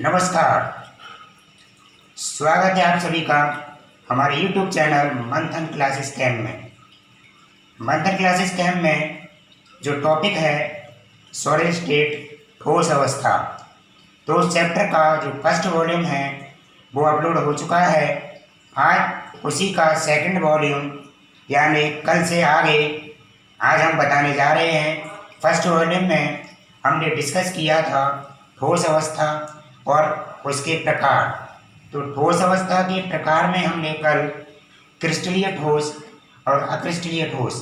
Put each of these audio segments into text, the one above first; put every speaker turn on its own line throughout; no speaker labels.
नमस्कार। स्वागत है आप सभी का हमारे YouTube चैनल मंथन क्लासेस कैम्प में। मंथन क्लासेस कैम्प में जो टॉपिक है सॉलिड स्टेट ठोस अवस्था, तो उस चैप्टर का जो फर्स्ट वॉल्यूम है वो अपलोड हो चुका है। आज उसी का सेकंड वॉल्यूम यानी कल से आगे आज हम बताने जा रहे हैं। फर्स्ट वॉल्यूम में हमने डिस्कस किया था ठोस अवस्था और उसके प्रकार। तो ठोस अवस्था के प्रकार में हमने कल क्रिस्टलीय ठोस और अक्रिस्टलीय ठोस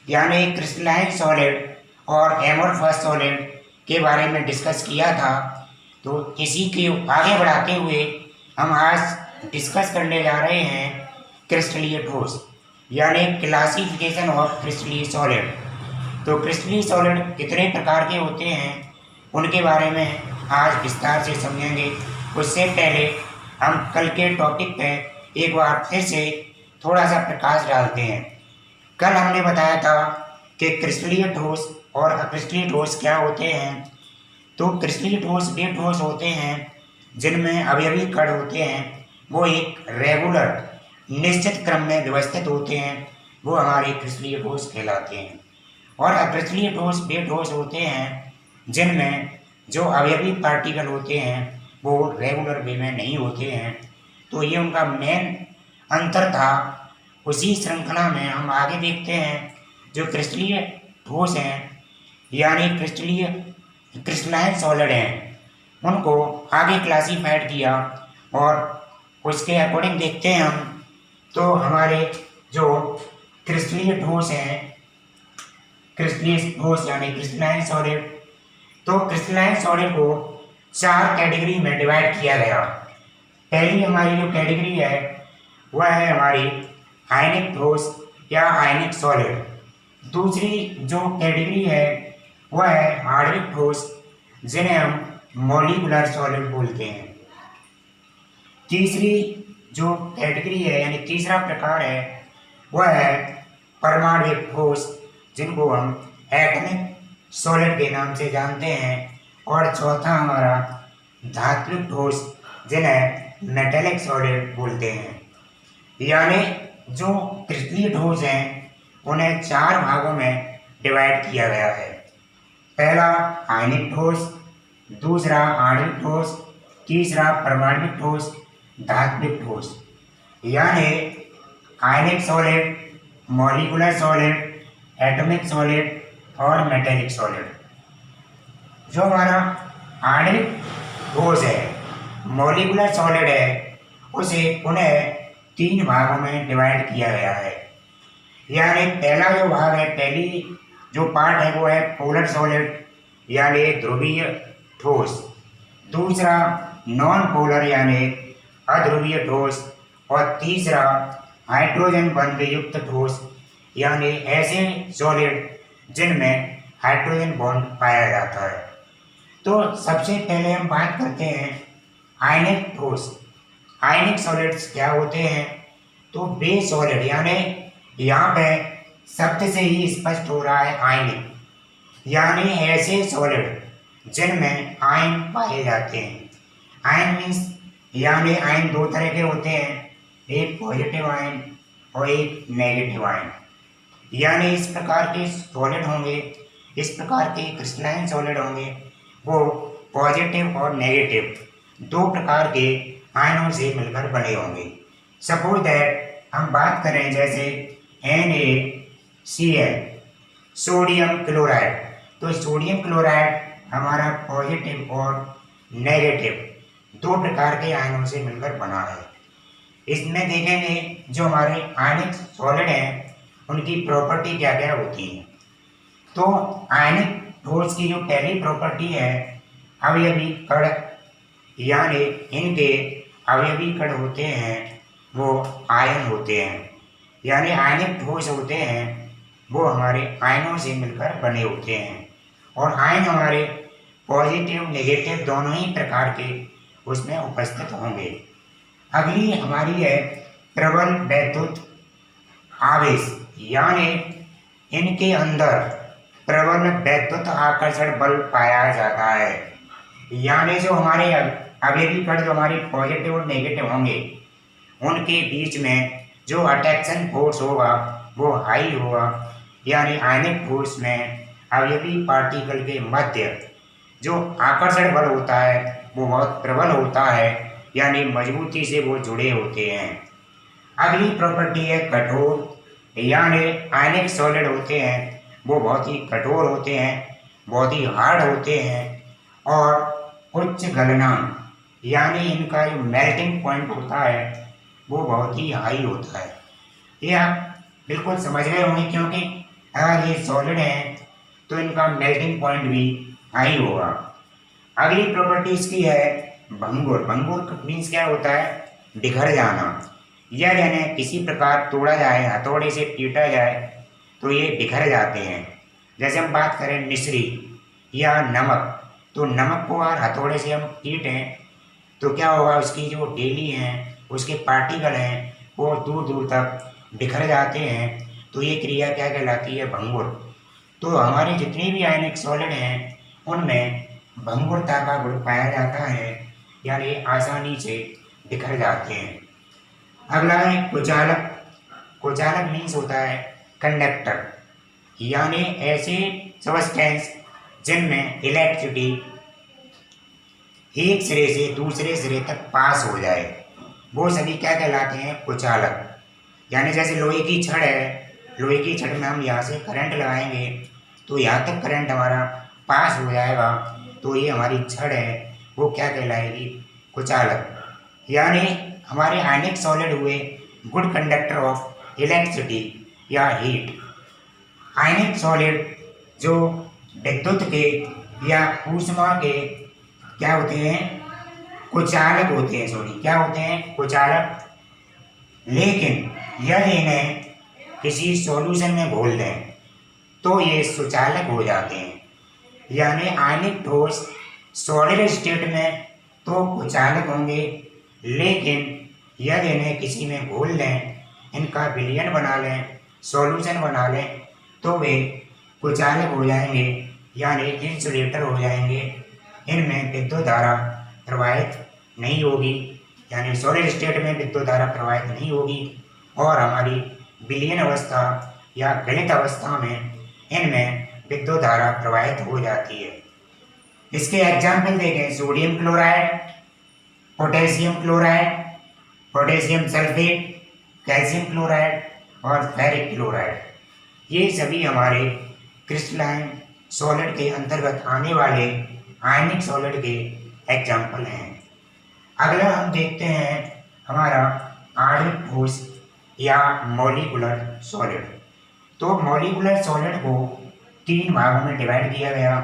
यानी क्रिस्टलाइन सॉलिड और एमोर्फस सॉलिड के बारे में डिस्कस किया था। तो इसी के आगे बढ़ाते हुए हम आज डिस्कस करने जा रहे हैं क्रिस्टलीय ठोस यानी क्लासिफिकेशन ऑफ क्रिस्टलीय सॉलिड। तो क्रिस्टलीय सॉलिड कितने प्रकार के होते हैं उनके बारे में आज विस्तार से समझेंगे। उससे पहले हम कल के टॉपिक पे एक बार फिर से थोड़ा सा प्रकाश डालते हैं। कल हमने बताया था कि क्रिस्टलीय ठोस और अक्रिस्टलीय ठोस क्या होते हैं। तो क्रिस्टलीय ठोस वे ठोस होते हैं जिनमें अवयवी कण होते हैं, वो एक रेगुलर निश्चित क्रम में व्यवस्थित होते हैं, वो हमारे क्रिस्टलीय ठोस कहलाते हैं। और अक्रिस्टलीय ठोस वे ठोस होते हैं जिनमें जो अवयवी पार्टिकल होते हैं वो रेगुलर वे में नहीं होते हैं। तो ये उनका मेन अंतर था। उसी श्रृंखला में हम आगे देखते हैं जो क्रिस्टलीय ठोस हैं यानी क्रिस्टलाइन सॉलिड हैं, उनको आगे क्लासीफाइड किया और उसके अकॉर्डिंग देखते हैं हम। तो हमारे जो क्रिस्टलीय ठोस हैं, क्रिस्टलीय ठोस यानी क्रिस्टलाइन सॉलिड, तो क्रिस्टलाइन सॉलिड को 4 कैटेगरी में डिवाइड किया गया। पहली हमारी जो कैटेगरी है वह है हमारी आयनिक ठोस या आयनिक सॉलिड। दूसरी जो कैटेगरी है वह है आणविक ठोस जिन्हें हम मॉलिक्यूलर सॉलिड बोलते हैं। तीसरी जो कैटेगरी है यानी तीसरा प्रकार है वह है परमाणविक ठोस जिनको हम एटॉमिक सॉलिड के नाम से जानते हैं। और चौथा हमारा धात्विक ठोस जिन्हें मेटेलिक सॉलिड बोलते हैं। यानी जो क्रिस्टलीय ठोस हैं उन्हें 4 भागों में डिवाइड किया गया है। पहला आयनिक ठोस, दूसरा आणविक ठोस, तीसरा परमाणविक ठोस, धात्विक ठोस। यानी आयनिक solid, molecular solid, atomic solid और मेटेलिक सॉलिड। जो हमारा आणविक ठोस है, मॉलिक्यूलर सॉलिड है, उसे उन्हें 3 भागों में डिवाइड किया गया है। यानी पहला जो भाग है, पहली जो पार्ट है वो है पोलर सॉलिड यानी ध्रुवीय ठोस। दूसरा नॉन पोलर यानी अध्रुवीय ठोस। और तीसरा हाइड्रोजन बंध युक्त ठोस यानी ऐसे सॉलिड जिनमें हाइड्रोजन बॉन्ड पाया जाता है। तो सबसे पहले हम बात करते हैं आयनिक ठोस। आयनिक सॉलिड्स क्या होते हैं? तो वे सॉलिड यानी यहाँ पे शब्द से ही स्पष्ट हो रहा है आयनिक, यानी ऐसे सॉलिड जिनमें आयन पाए जाते हैं। आयन मीन्स यानी आयन 2 तरह के होते हैं, एक पॉजिटिव आयन और एक नेगेटिव आयन। यानी इस प्रकार के सॉलिड होंगे, इस प्रकार के क्रिस्टलाइन सॉलिड होंगे, वो पॉजिटिव और नेगेटिव 2 प्रकार के आयनों से मिलकर बने होंगे। सपोज दैट हम बात करें जैसे NaCl सोडियम क्लोराइड। तो सोडियम क्लोराइड हमारा पॉजिटिव और नेगेटिव 2 प्रकार के आयनों से मिलकर बना है। इसमें देखेंगे जो हमारे आयनिक सॉलिड हैं उनकी प्रॉपर्टी क्या क्या होती है। तो आयनिक ठोस की जो पहली प्रॉपर्टी है अवयवी कण, यानी इनके अवयवी कण होते हैं वो आयन होते हैं। यानी आयनिक ठोस होते हैं वो हमारे आयनों से मिलकर बने होते हैं। और आयन हमारे पॉजिटिव नेगेटिव दोनों ही प्रकार के उसमें उपस्थित होंगे। अगली हमारी है प्रबल वैद्युत आवेश, यानी इनके अंदर प्रबल वैद्युत आकर्षण बल पाया जाता है। यानी जो हमारे अवयवी कण जो हमारे पॉजिटिव और नेगेटिव होंगे उनके बीच में जो अट्रैक्शन फोर्स होगा वो हाई होगा, यानी आयनिक फोर्स में अवयवी पार्टिकल के मध्य जो आकर्षण बल होता है वो बहुत प्रबल होता है, यानी मजबूती से वो जुड़े होते हैं। अगली प्रॉपर्टी है कठोर, यानी आयनिक सॉलिड होते हैं वो बहुत ही कठोर होते हैं, बहुत ही हार्ड होते हैं और उच्च गलनांक, यानी इनका जो मेल्टिंग पॉइंट होता है वो बहुत ही हाई होता है। ये आप बिल्कुल समझ गए होंगे, क्योंकि अगर ये सॉलिड हैं तो इनका मेल्टिंग पॉइंट भी हाई होगा। अगली प्रॉपर्टी इसकी है भंगुर। भंगुर मीन्स क्या होता है? बिखर जाना, या यानी किसी प्रकार तोड़ा जाए, हथौड़े से पीटा जाए तो ये बिखर जाते हैं। जैसे हम बात करें मिश्री या नमक, तो नमक को अगर हथौड़े से हम पीटें तो क्या होगा, उसकी जो डेली हैं उसके पार्टिकल हैं वो दूर दूर तक बिखर जाते हैं। तो ये क्रिया क्या कहलाती है? भंगुर। तो हमारे जितने भी आयनिक सॉलिड हैं उनमें भंगुरता का गुण पाया जाता है, यानी आसानी से बिखर जाते हैं। अगला है कुचालक। कुचालक मीन्स होता है कंडक्टर, यानी ऐसे सब्सटेंस जिनमें इलेक्ट्रिसिटी एक सिरे से दूसरे सिरे तक पास हो जाए वो सभी क्या कहलाते हैं? कुचालक। यानी जैसे लोहे की छड़ है, लोहे की छड़ में हम यहाँ से करंट लगाएंगे तो यहाँ तक करंट हमारा पास हो जाएगा, तो ये हमारी छड़ है वो क्या कहलाएगी? कुचालक। यानी हमारे आयनिक सॉलिड हुए गुड कंडक्टर ऑफ इलेक्ट्रिसिटी या हीट। आयनिक सॉलिड जो विद्युत के या ऊष्मा के क्या होते हैं? कुचालक होते हैं। क्या होते हैं? कुचालक। लेकिन यदि इन्हें किसी सॉल्यूशन में घोल दें तो ये सुचालक हो जाते हैं। यानी आयनिक ठोस सॉलिड स्टेट में तो कुचालक होंगे, लेकिन यदि इन्हें किसी में घोल दें, इनका विलयन बना लें, सॉल्यूशन बना लें, तो वे कुचालक हो जाएंगे, यानी इंसुलेटर हो जाएंगे। इनमें विद्युत धारा प्रवाहित नहीं होगी, यानी सॉलिड स्टेट में विद्युत धारा प्रवाहित नहीं होगी और हमारी विलयन अवस्था या गलित अवस्था में इनमें विद्युत धारा प्रवाहित हो जाती है। इसके एग्जाम्पल देखें, sodium chloride, potassium chloride, potassium sulphate, calcium chloride और फेरिक क्लोराइड। ये सभी हमारे क्रिस्टलाइन सॉलिड के अंतर्गत आने वाले आयनिक सॉलिड के एग्जाम्पल हैं। अगला हम देखते हैं हमारा आणविक ठोस या मॉलिक्यूलर सॉलिड। तो मॉलिक्यूलर सॉलिड को 3 भागों में डिवाइड किया गया।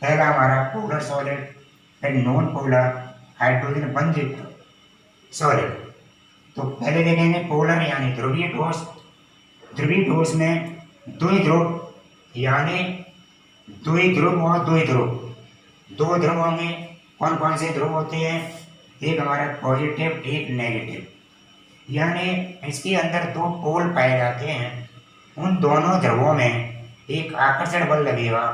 पहला हमारा पोलर सॉलिड, फिर नॉन पोलर हाइड्रोजन बंधयुक्त सॉलिड। तो पहले देखेंगे पोलर यानी ध्रुवीय ठोस। ध्रुवीय ठोस में द्विध्रुव यानी द्विध्रुव और द्विध्रुव, 2 ध्रुव होंगे। कौन कौन से ध्रुव होते हैं? एक हमारा पॉजिटिव, एक नेगेटिव, यानी इसके अंदर 2 पोल पाए जाते हैं। उन दोनों ध्रुवों में एक आकर्षण बल लगेगा,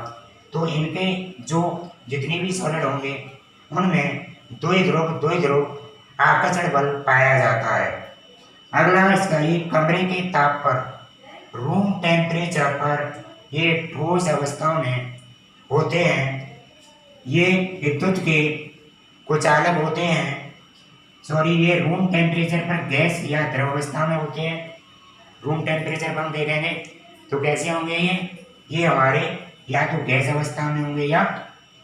तो इनके जो जितने भी सॉलिड होंगे उनमें द्विध्रुव आकर्षण बल पाया जाता है। अगला इसका ये कमरे के ताप पर, रूम टेम्परेचर पर ये ठोस अवस्था में होते हैं। ये विद्युत के कुचालक होते हैं। ये रूम टेम्परेचर पर गैस या द्रव अवस्था में होते हैं। रूम टेम्परेचर पर हम देखेंगे तो कैसे होंगे ये हमारे या तो गैस अवस्था में होंगे या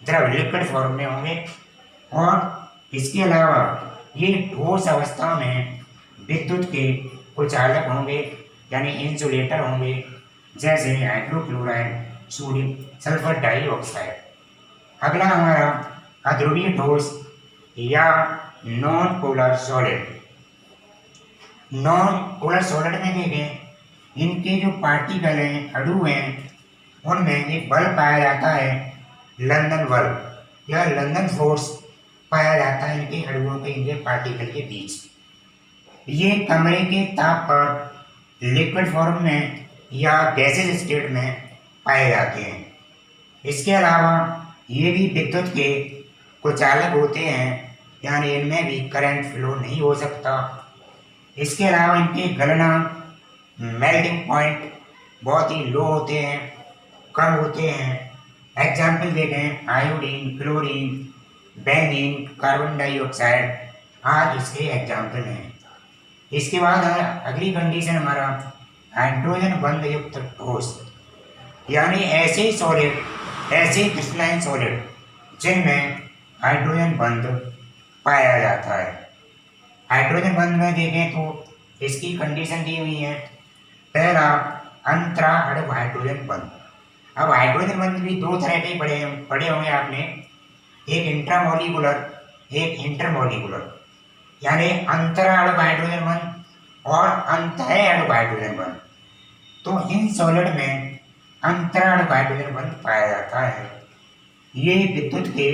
द्रव लिक्विड फॉर्म में होंगे। और इसके अलावा ये ठोस अवस्था में विद्युत के कुचालक होंगे, यानी इंसुलेटर होंगे, जैसे हाइड्रोक्लोराइड, सोडियम सल्फर डाइऑक्साइड। अगला हमारा अध्रुवीय ठोस या non polar solid. Non polar solid में देखें इनके जो पार्टिकल हैं, अणु हैं, उनमें एक बल पाया जाता है, लंदन बल या लंदन फोर्स पाया जाता है इनके अणुओं के, इनके पार्टिकल के बीच। ये कमरे के ताप पर लिक्विड फॉर्म में या गैसेज स्टेट में पाए जाते हैं। इसके अलावा ये भी विद्युत के कुचालक होते हैं, यानी इनमें भी करंट फ्लो नहीं हो सकता। इसके अलावा इनके गलनांक, मेल्टिंग पॉइंट बहुत ही लो होते हैं, कम होते हैं। एग्जाम्पल देखें, iodine, chlorine, benzene, carbon dioxide आज इसके एग्जाम्पल हैं। इसके बाद है अगली कंडीशन हमारा हाइड्रोजन बंध युक्त ठोस, यानी ऐसे सॉलिड, ऐसे क्रिस्टलाइन सॉलिड जिनमें हाइड्रोजन बंध पाया जाता है। हाइड्रोजन बंध में देखें तो इसकी कंडीशन दी हुई है। पहला, अंतरा अणु हाइड्रोजन बंध। अब हाइड्रोजन बंध भी दो तरह के पढ़े होंगे आपने, एक इंट्रामोलिकुलर, एक इंटरमोलिकुलर, यानी अंतरा अणु हाइड्रोजन बंध और अंतः अणु हाइड्रोजन बंध। तो इन सॉलिड में अंतरा अणु हाइड्रोजन बंध पाया जाता है। ये विद्युत के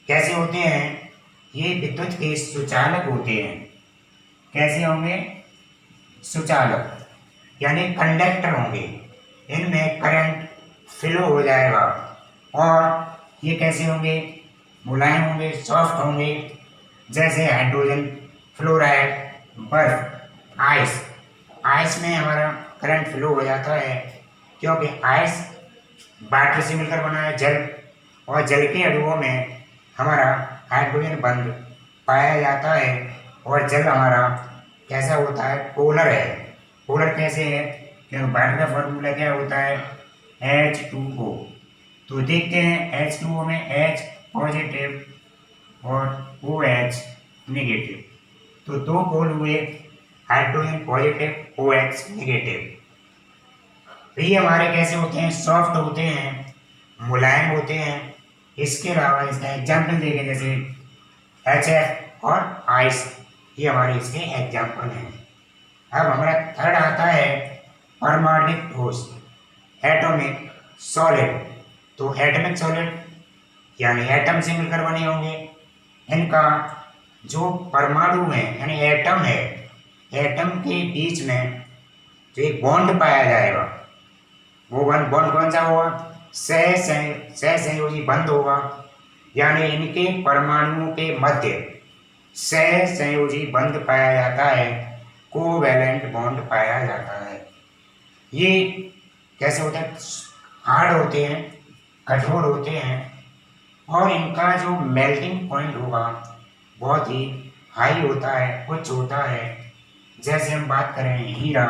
कैसे होते हैं? ये विद्युत के सुचालक होते हैं। कैसे होंगे? सुचालक, यानी कंडक्टर होंगे। इनमें करंट फ्लो हो जाएगा। और ये कैसे होंगे? मुलायम होंगे, सॉफ्ट होंगे, जैसे हाइड्रोजन फ्लोराइड, बर्फ, आइस। आइस में हमारा करंट फ्लो हो जाता है क्योंकि आइस वाटर से मिलकर बना है, जल, और जल के अणुओं में हमारा हाइड्रोजन बंध पाया जाता है। और जल हमारा कैसा होता है? पोलर है। पोलर कैसे है? क्योंकि वाटर का फॉर्मूला क्या होता है? H2O। तो देखते हैं H2O में H पॉजिटिव और OH नेगेटिव, तो दो पोल हुए, हाइड्रोजन पॉजिटिव, OH नेगेटिव। तो ये हमारे कैसे होते हैं? सॉफ्ट होते हैं, मुलायम होते हैं। इसके अलावा इसका एग्जाम्पल देखें, जैसे HF और आइस, ये हमारे इसके एग्जाम्पल हैं। अब हमारा थर्ड आता है परमाणविक ठोस, एटॉमिक सॉलिड। तो एटॉमिक सॉलिड यानी एटम से मिलकर बने होंगे। इनका जो परमाणु है यानी एटम है, एटम के बीच में जो एक बॉन्ड पाया जाएगा, वो बॉन्ड कौन सा होगा? सहसंयोजी बंध होगा। यानी इनके परमाणुओं के मध्य सहसंयोजी बंध पाया जाता है, कोवैलेंट बॉन्ड पाया जाता है। ये कैसे होते हैं? हार्ड होते हैं, कठोर होते हैं, और इनका जो मेल्टिंग पॉइंट होगा बहुत ही हाई होता है, उच्च होता है। जैसे हम बात करें हीरा,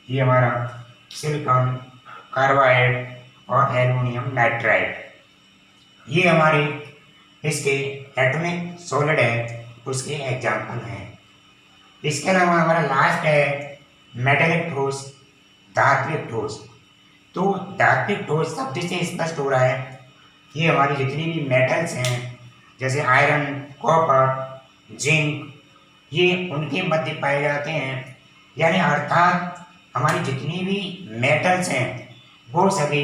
ये हमारा सिलिकॉन कार्बाइड और एल्युमिनियम नाइट्राइड, ये हमारे इसके एटॉमिक सॉलिड है, उसके एग्जाम्पल हैं। इसके अलावा हमारा लास्ट है मेटेलिक ठोस, धात्विक ठोस। तो धात्विक ठोस शब्द से स्पष्ट हो रहा है ये हमारी जितनी भी मेटल्स हैं, जैसे आयरन, कॉपर, जिंक, ये उनके मध्य पाए जाते हैं। यानी अर्थात हमारी जितनी भी मेटल्स हैं वो सभी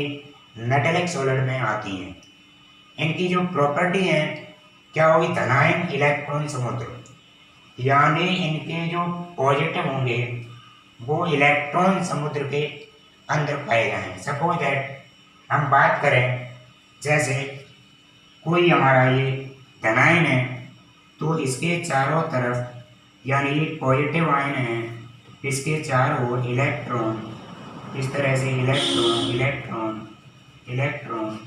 मेटेलिक सॉलिड में आती हैं। इनकी जो प्रॉपर्टी है क्या होगी? धनायन इलेक्ट्रॉन समुद्र, यानी इनके जो पॉजिटिव होंगे वो इलेक्ट्रॉन समुद्र के अंदर पाए जाएंगे। सपोज दैट हम बात करें, जैसे कोई हमारा ये धनायन है, तो इसके चारों तरफ, यानी ये पॉजिटिव आयन है, इसके चारों ओर इलेक्ट्रॉन, इस तरह से इलेक्ट्रॉन, इलेक्ट्रॉन, इलेक्ट्रॉन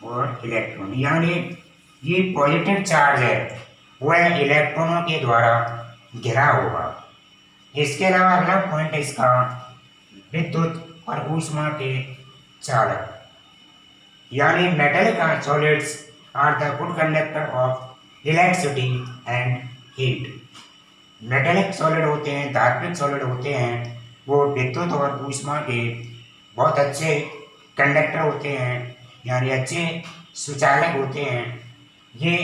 और इलेक्ट्रॉन, यानी ये पॉजिटिव चार्ज है वह इलेक्ट्रॉनों के द्वारा घिरा होगा। इसके अलावा अगला पॉइंट है इसका विद्युत और ऊष्मा के चालक, यानी metal solids are the good conductor of electricity and heat. Metallic solid होते हैं, धात्विक सॉलिड होते हैं, वो विद्युत और ऊष्मा के बहुत अच्छे कंडक्टर होते हैं, यानी अच्छे सुचालक होते हैं। ये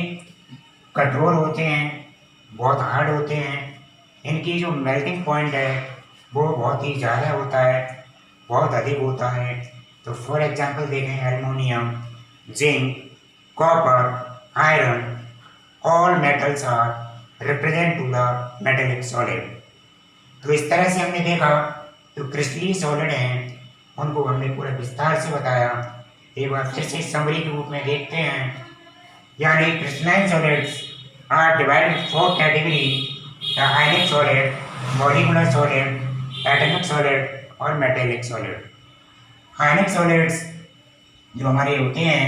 कठोर होते हैं, बहुत हार्ड होते हैं। इनकी जो मेल्टिंग पॉइंट है वो बहुत ही ज़्यादा होता है, बहुत अधिक होता है। तो फॉर एग्जांपल देखें, aluminium, zinc, copper, iron, all metals are represent to the metallic solid. तो इस तरह से हमने देखा तो क्रिस्टलीय सॉलिड हैं, उनको हमने पूरा विस्तार से बताया। एक बार फिर से समरी के रूप में देखते हैं, यानी crystalline solids are divided four category: ionic solid, molecular solid, atomic solid और मेटेलिक सॉलिड। आयनिक सॉलिड्स जो हमारे होते हैं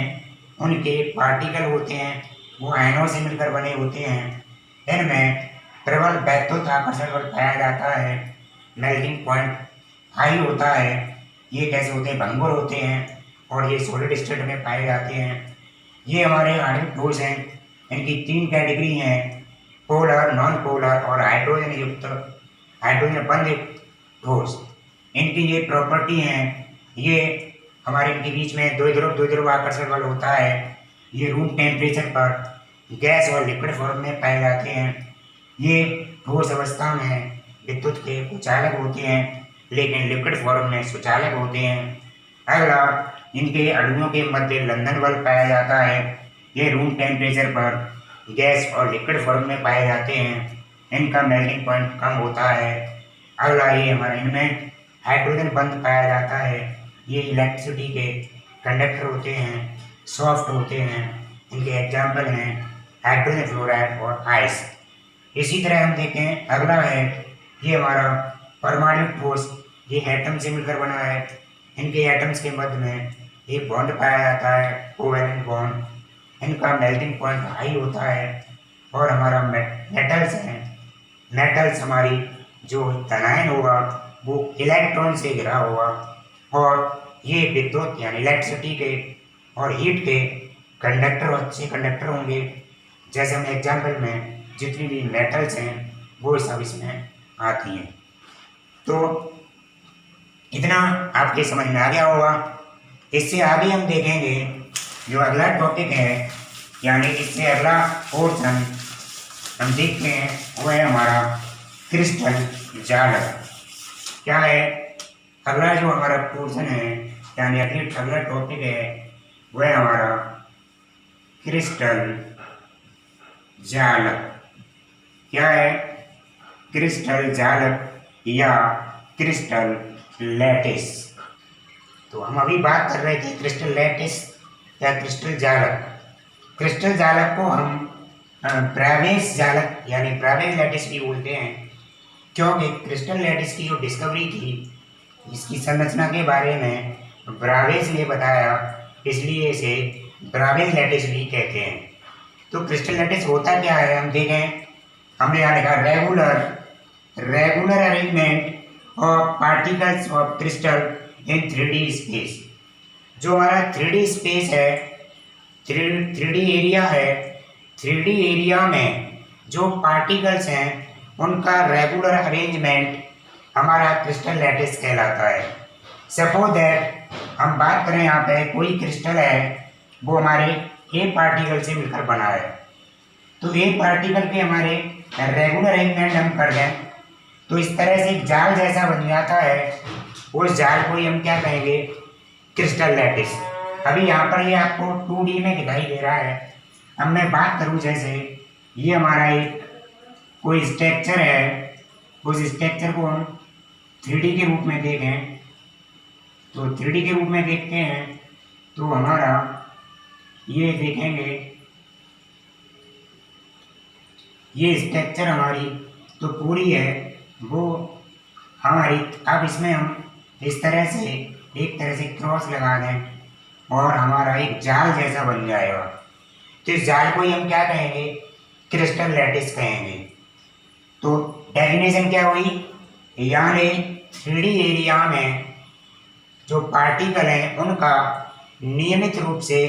उनके पार्टिकल होते हैं, वो आयनों से मिलकर बने होते हैं। इनमें प्रबल वैद्युत आकर्षण बल पाया जाता है, मेल्टिंग पॉइंट हाई होता है। ये कैसे होते हैं? भंगुर होते हैं और ये सॉलिड स्टेट में पाए जाते हैं। ये हमारे आणविक ठोस हैं। इनकी तीन कैटेगरी हैं: पोलर, नॉन पोलर और हाइड्रोजन युक्त, हाइड्रोजन बंध ठोस। इनकी ये प्रॉपर्टी हैं, ये हमारे इनके बीच में द्विध्रुव आकर्षण बल होता है। ये रूम टेम्परेचर पर गैस और लिक्विड फॉर्म में पाए जाते हैं। ये ठोस अवस्था में विद्युत के कुचालक होते हैं, लेकिन लिक्विड फॉर्म में सुचालक होते हैं। अगला, इनके अणुओं के मध्य लंदन बल पाया जाता है। ये रूम टेम्परेचर पर गैस और लिक्विड फॉर्म में पाए जाते हैं। इनका मेल्टिंग पॉइंट कम होता है। अगला, ये हमारे इनमें हाइड्रोजन बंध पाया जाता है। ये इलेक्ट्रिसिटी के कंडक्टर होते हैं, सॉफ्ट होते हैं। इनके एग्जाम्पल हैं हाइड्रोजन फ्लोराइड और आइस। इसी तरह हम देखें, अगला है ये हमारा परमाणु ठोस। ये एटम से मिलकर बना है। इनके एटम्स के मध्य में एक बॉन्ड पाया जाता है, कोवैलेंट बॉन्ड। इनका मेल्टिंग पॉइंट हाई होता है। और हमारा मेटल्स हैं, मेटल्स हमारी जो धनायन होगा वो इलेक्ट्रॉन से घिरा होगा और ये विद्युत यानी इलेक्ट्रिसिटी के और हीट के कंडक्टर और अच्छे कंडक्टर होंगे। जैसे हम एग्जाम्पल में जितनी भी मेटल्स हैं वो सब इसमें आती हैं। तो इतना आपके समझ में आ गया होगा। इससे आगे हम देखेंगे जो अगला टॉपिक है, यानी इससे अगला पोर्शन हम देखते हैं वो है हमारा क्रिस्टल जालक। क्या है अगला जो हमारा पोर्शन है, यानी अगला टॉपिक है वो है हमारा क्रिस्टल जालक। क्या है? क्रिस्टल जालक या क्रिस्टल लैटिस। तो हम अभी बात कर रहे थे क्रिस्टल लैटिस या क्रिस्टल जालक। क्रिस्टल जालक को हम ब्रावेज जालक यानी ब्रावेज लैटिस भी बोलते हैं, क्योंकि क्रिस्टल लैटिस की जो डिस्कवरी थी, इसकी संरचना के बारे में ब्रावेज ने बताया, इसलिए इसे ब्रावेज लैटिस भी कहते हैं। तो क्रिस्टल लैटिस होता क्या है हम देखें। हमने यहाँ लिखा regular arrangement of particles of crystal in 3D space. जो हमारा 3D स्पेस है, 3D एरिया है, 3D एरिया में जो पार्टिकल्स हैं उनका रेगुलर अरेंजमेंट हमारा क्रिस्टल लैटिस कहलाता है। सपोज दैट हम बात करें, यहाँ पे कोई क्रिस्टल है, वो हमारे ए पार्टिकल से मिलकर बना है। तो ए पार्टिकल पे हमारे रेगुलर अरेंजमेंट हम कर दें तो इस तरह से एक जाल जैसा बन जाता है। उस जाल को ही हम क्या कहेंगे? Crystal lattice. अभी यहाँ पर ये आपको 2D में दिखाई दे रहा है। अब मैं बात करूँ, जैसे ये हमारा एक कोई स्ट्रक्चर है, उस स्ट्रक्चर को हम 3D के रूप में देखें, तो 3D के रूप में देखते हैं तो हमारा ये देखेंगे, ये स्ट्रक्चर हमारी तो पूरी है वो हमारी। अब इसमें हम इस तरह से एक तरह से क्रॉस लगा दें और हमारा एक जाल जैसा बन जाएगा। तो इस जाल को ही हम क्या कहेंगे? क्रिस्टल लैटिस कहेंगे। तो डेफिनेशन क्या हुई? यानी 3D एरिया में जो पार्टिकल हैं उनका नियमित रूप से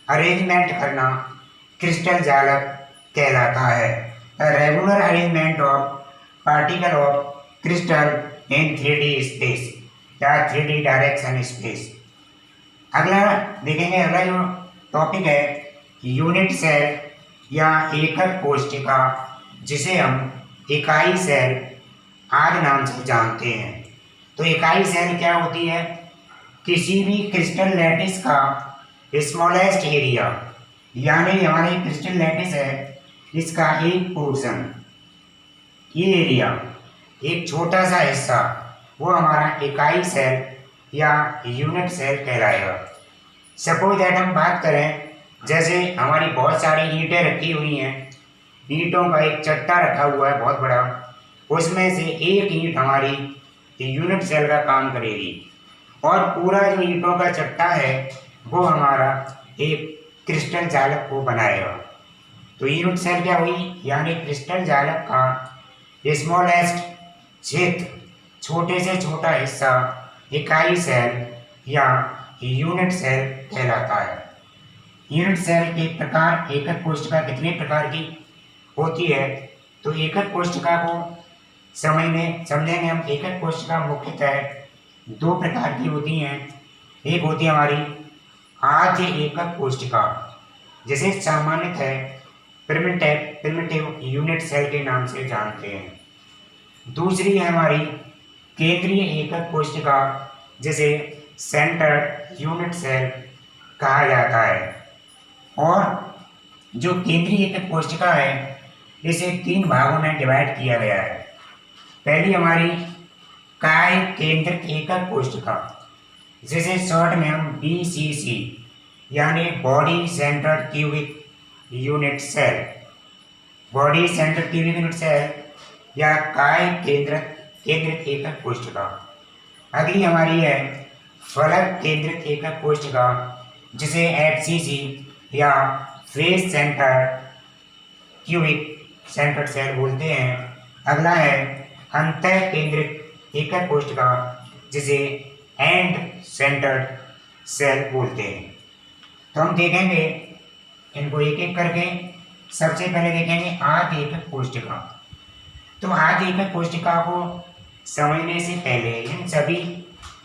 अरेंजमेंट करना क्रिस्टल जालक कहलाता है। Regular arrangement of particle of crystal in 3D space या 3D डायरेक्शन स्पेस। अगला देखेंगे, अगला जो टॉपिक है यूनिट सेल या एकक कोशिका, जिसे हम इकाई सेल आदि नाम से जानते हैं। तो इकाई सेल क्या होती है? किसी भी क्रिस्टल लैटिस का स्मॉलेस्ट एरिया, यानी हमारे क्रिस्टल लैटिस है इसका एक पोर्शन, ये एरिया, एक छोटा सा हिस्सा, वो हमारा इकाई सेल या यूनिट सेल कहलाएगा। सपोज दैट हम बात करें, जैसे हमारी बहुत सारी ईंटें रखी हुई हैं, ईंटों का एक चट्टा रखा हुआ है बहुत बड़ा, उसमें से एक ईंट हमारी यूनिट सेल का काम करेगी और पूरा जो ईंटों का चट्टा है वो हमारा एक क्रिस्टल जालक को बनाएगा। तो यूनिट सेल क्या हुई, यानी क्रिस्टल जालक का स्मॉलेस्ट क्षेत्र, छोटे से छोटा हिस्सा इकाई सेल या यूनिट सेल कहलाता है। यूनिट सेल के प्रकार, एकक कोशिका कितने प्रकार की होती है, तो एकक कोशिका को समझेंगे हम। एकक कोशिका मुख्यतः दो प्रकार की होती हैं। एक होती है हमारी आद्य एकक कोशिका, जिसे सामान्यतः प्रिमिटिव यूनिट सेल के नाम से जानते हैं। दूसरी है हमारी केंद्रीय एकक कोशिका, जिसे सेंटर्ड यूनिट सेल कहा जाता है। और जो केंद्रीय एकक कोशिका है इसे 3 भागों में डिवाइड किया गया है। पहली हमारी काय केंद्रित एकक कोशिका, जिसे शॉर्ट में हम BCC यानी body centred cubic unit cell, body centred cubic unit cell या काय केंद्रित एकक कोशिका। अगली हमारी है फलक केंद्रित एकक कोशिका, जिसे FCC या face centre cubic centred cell बोलते हैं। अगला है अंतः केंद्रित एकक कोशिका, जिसे एंड सेंटर्ड सेल बोलते हैं। तो हम देखेंगे इनको एक एक करके। सबसे पहले देखेंगे आद्य एकक कोशिका। तो आद्य एकक कोशिका को समझने से पहले, इन सभी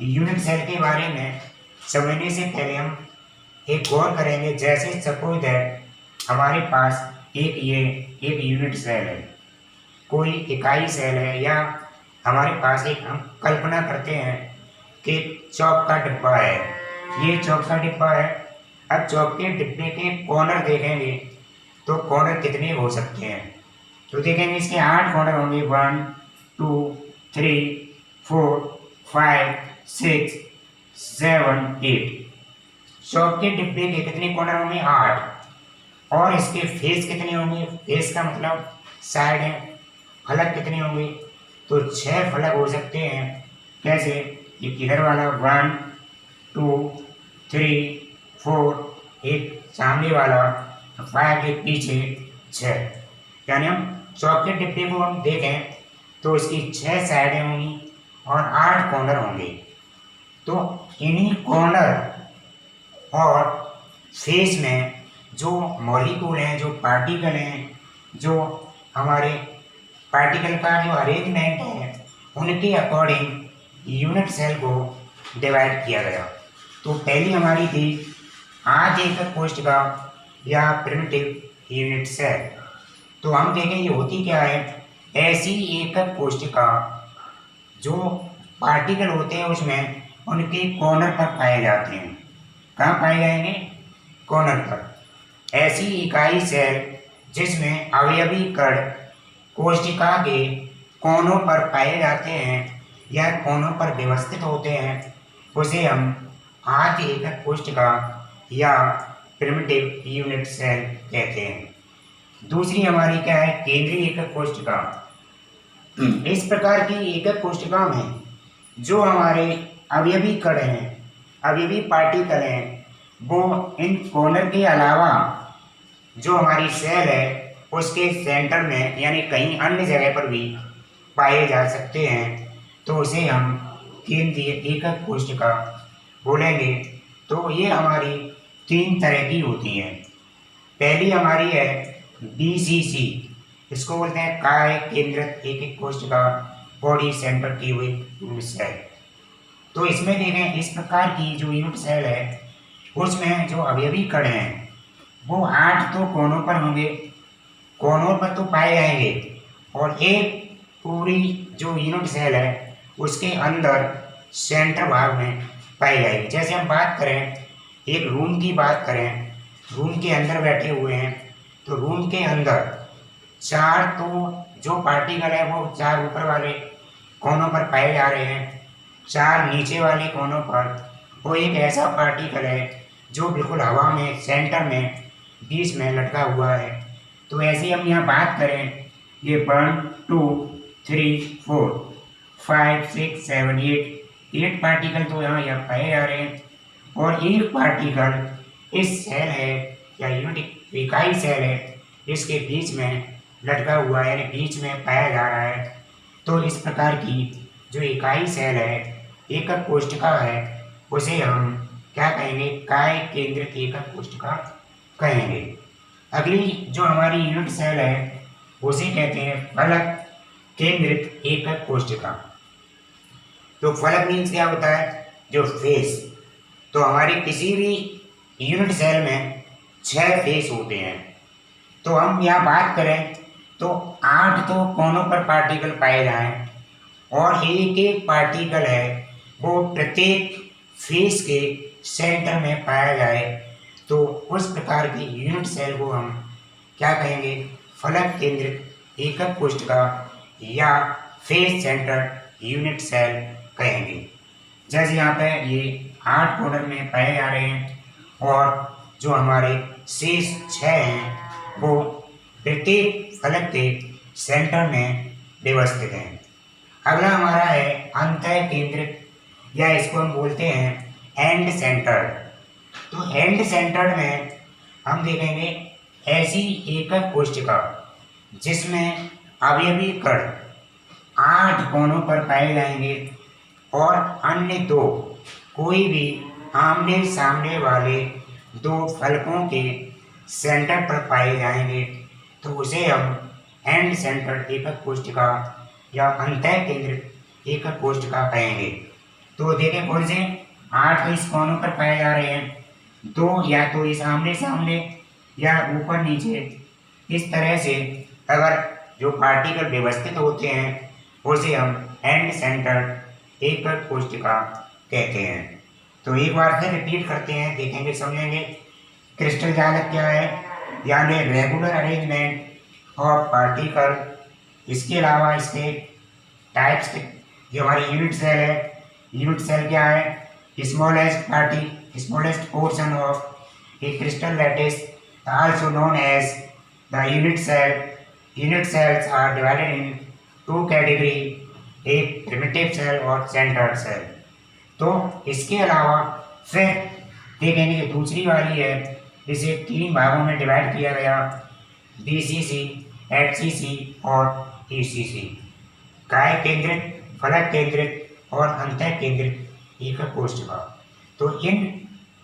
यूनिट सेल के बारे में समझने से पहले हम एक गौर करेंगे। जैसे सपोज दैट हमारे पास एक यूनिट सेल है, कोई इकाई सेल है, या हमारे पास एक, हम कल्पना करते हैं कि चौक का डिब्बा है, ये चौक का डिब्बा है। अब चौक के डिब्बे के कॉर्नर देखेंगे तो कॉर्नर कितने हो सकते हैं, तो देखेंगे इसके 8 कॉर्नर होंगे। 1 2 3 4 5 6 7 8। चौक के डिब्बे के कितने कॉर्नर होंगे, 8। और इसके फेस कितने होंगे, फेस का मतलब साइड है। फलक कितने होंगे, तो 6 फलक हो सकते हैं। कैसे, ये किधर वाला 1 2 3 4, एक सामने वाला 5, एक पीछे 6। यानी हम चौक के डिब्बे को हम देखें तो इसकी 6 साइडें होंगी और 8 कॉर्नर होंगे। तो इन्हीं कॉर्नर और फेस में जो मॉलिक्यूल हैं, जो पार्टिकल हैं, जो हमारे पार्टिकल का जो अरेंजमेंट है, उनके अकॉर्डिंग यूनिट सेल को डिवाइड किया गया। तो पहली हमारी थी आद्य एकक कोशिका या प्रिमिटिव यूनिट सेल। तो हम देखें ये होती क्या है, ऐसी एकक कोशिका जो पार्टिकल होते हैं उसमें उनके कॉर्नर पर पाए जाते हैं। कहाँ पाए जाएंगे, कॉर्नर पर। ऐसी इकाई सेल जिसमें अवयवी कण कोशिका के कोनों पर पाए जाते हैं या कोनों पर व्यवस्थित होते हैं, उसे हम आद्य एकक कोशिका या प्रिमिटिव यूनिट सेल कहते हैं। दूसरी हमारी क्या है, केंद्रीय एकक कोशिका। इस प्रकार की एकक कोशिका में जो हमारे अवयवी कण हैं, अवयवी पार्टिकल हैं, वो इन कॉर्नर के अलावा जो हमारी सेल है उसके सेंटर में यानी कहीं अन्य जगह पर भी पाए जा सकते हैं। तो उसे हम केंद्रीय एकक कोशिका बोलेंगे। तो ये हमारी 3 तरह की होती हैं। पहली हमारी है BCC, इसको बोलते हैं काय केंद्रित एकक कोशिका, body centre cubic unit cell. तो इसमें देखें इस प्रकार की जो यूनिट सेल है उसमें जो अवयवी कण हैं वो 8 तो कोनों पर होंगे, कोनों पर तो पाए जाएंगे, और एक पूरी जो यूनिट सेल है उसके अंदर सेंटर भाग में पाई जाएगी। जैसे हम बात करें, एक रूम की बात करें, रूम के अंदर बैठे हुए हैं, तो रूम के अंदर 4 तो जो पार्टिकल है वो 4 ऊपर वाले कोनों पर पाए जा रहे हैं, 4 नीचे वाले कोनों पर वो एक ऐसा पार्टिकल है जो बिल्कुल हवा में सेंटर में बीच में लटका हुआ है। तो ऐसे हम यहाँ बात करें, ये 1 2 3 4 5 6 7 8 पार्टिकल तो यहाँ पाए जा रहे हैं, और एक पार्टिकल इस सेल है या यूनिट इकाई सेल है, इसके बीच में लटका हुआ है, यानी बीच में पाया जा रहा है। तो इस प्रकार की जो इकाई सेल है, एकक कोशिका है, उसे हम क्या कहेंगे? काय केंद्रित एकक कोशिका कहेंगे। अगली जो हमारी यूनिट सेल है, उसे कहते हैं फलक केंद्रित एकक कोशिका। तो फलक मीन्स क्या होता है? जो फेस। तो हमारी किसी भी यूनिट सेल में 6 फेस होते हैं। तो हम यहाँ बात करें तो 8 तो कोनों पर पार्टिकल पाए जाएं, और एक एक पार्टिकल है वो प्रत्येक फेस के सेंटर में पाया जाए। तो उस प्रकार की यूनिट सेल को हम क्या कहेंगे? फलक केंद्रित एकक कोशिका या फेस सेंटर यूनिट सेल कहेंगे। जैसे यहाँ पे ये 8 कॉर्नर में पाए जा रहे हैं, और जो हमारे शेष 6 हैं वो प्रत्येक फलक के सेंटर में व्यवस्थित हैं। अगला हमारा है अंतः केंद्रित, या इसको हम बोलते हैं एंड सेंटर। तो एंड सेंटर में हम देखेंगे ऐसी एकक कोशिका जिसमें अवयवी कण 8 कोनों पर पाए जाएंगे, और अन्य 2 कोई भी आमने सामने वाले 2 फलकों के सेंटर पर पाए जाएंगे। तो उसे हम एंड सेंटर एकक कोशिका या अंतः केंद्रित एकक कोशिका कहेंगे। तो देखें कौन से 8 इस कोनों पर पाए जा रहे हैं, 2 या तो इस आमने सामने या ऊपर नीचे। इस तरह से अगर जो पार्टिकल व्यवस्थित होते हैं उसे हम एंड सेंटर एकक कोशिका कहते हैं। तो एक बार फिर रिपीट करते हैं, देखेंगे समझेंगे। क्रिस्टल जालक क्या है? यानी रेगुलर अरेंजमेंट ऑफ पार्टिकल। इसके अलावा इसके टाइप्स के, जो हमारी यूनिट सेल है, यूनिट सेल क्या है? Smallest portion of A crystal lattice, also known as the unit cell. Unit cells are divided in 2 categories, एक primitive cell और centered cell। तो इसके अलावा फिर देखेंगे कि दूसरी वाली है, इसे 3 भागों में डिवाइड किया गया, BCC, HCC और ECC। काय केंद्रित, फलक केंद्रित और अंतः केंद्रित एकक कोशिका। तो इन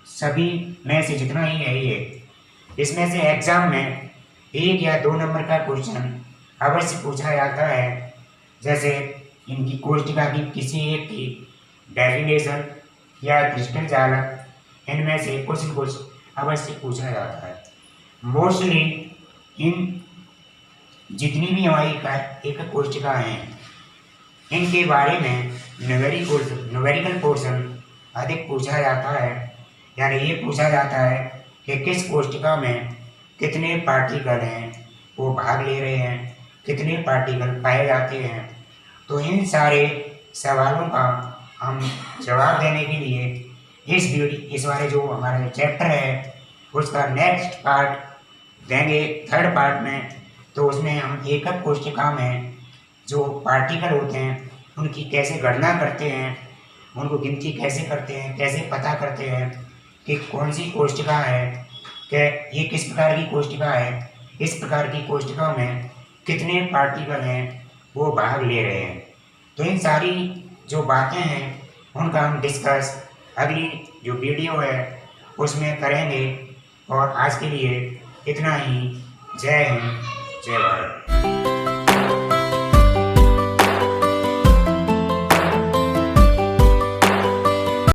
सभी में से जितना ही है ये, इसमें से एग्जाम में 1 या 2 नंबर का क्वेश्चन अवश्य पूछा जाता है। जैसे इनकी कोशिका की किसी एक की डेफिनेशन या क्रिस्टल जालक, इनमें से कुछ न कुछ अवश्य पूछा जाता है। मोस्टली इन जितनी भी हमारी एकक कोशिका हैं, इनके बारे में न्यूमेरिकल पोर्शन अधिक पूछा जाता है। यानी ये पूछा जाता है कि किस कोशिका में कितने पार्टिकल हैं वो भाग ले रहे हैं, कितने पार्टिकल पाए जाते हैं। तो इन सारे सवालों का हम जवाब देने के लिए इस बारे जो हमारा चैप्टर है उसका नेक्स्ट पार्ट देंगे, 3rd पार्ट में। तो उसमें हम एकक कोशिका में जो पार्टिकल होते हैं उनकी कैसे गणना करते हैं, उनको गिनती कैसे करते हैं, कैसे पता करते हैं कि कौन सी कोशिका है, कि ये किस प्रकार की कोशिका है, इस प्रकार की कोशिका में कितने पार्टिकल हैं वो भाग ले रहे हैं। तो इन सारी जो बातें हैं उनका हम डिस्कस अगली जो वीडियो है उसमें करेंगे। और आज के लिए इतना ही। जय हिंद, जय भारत।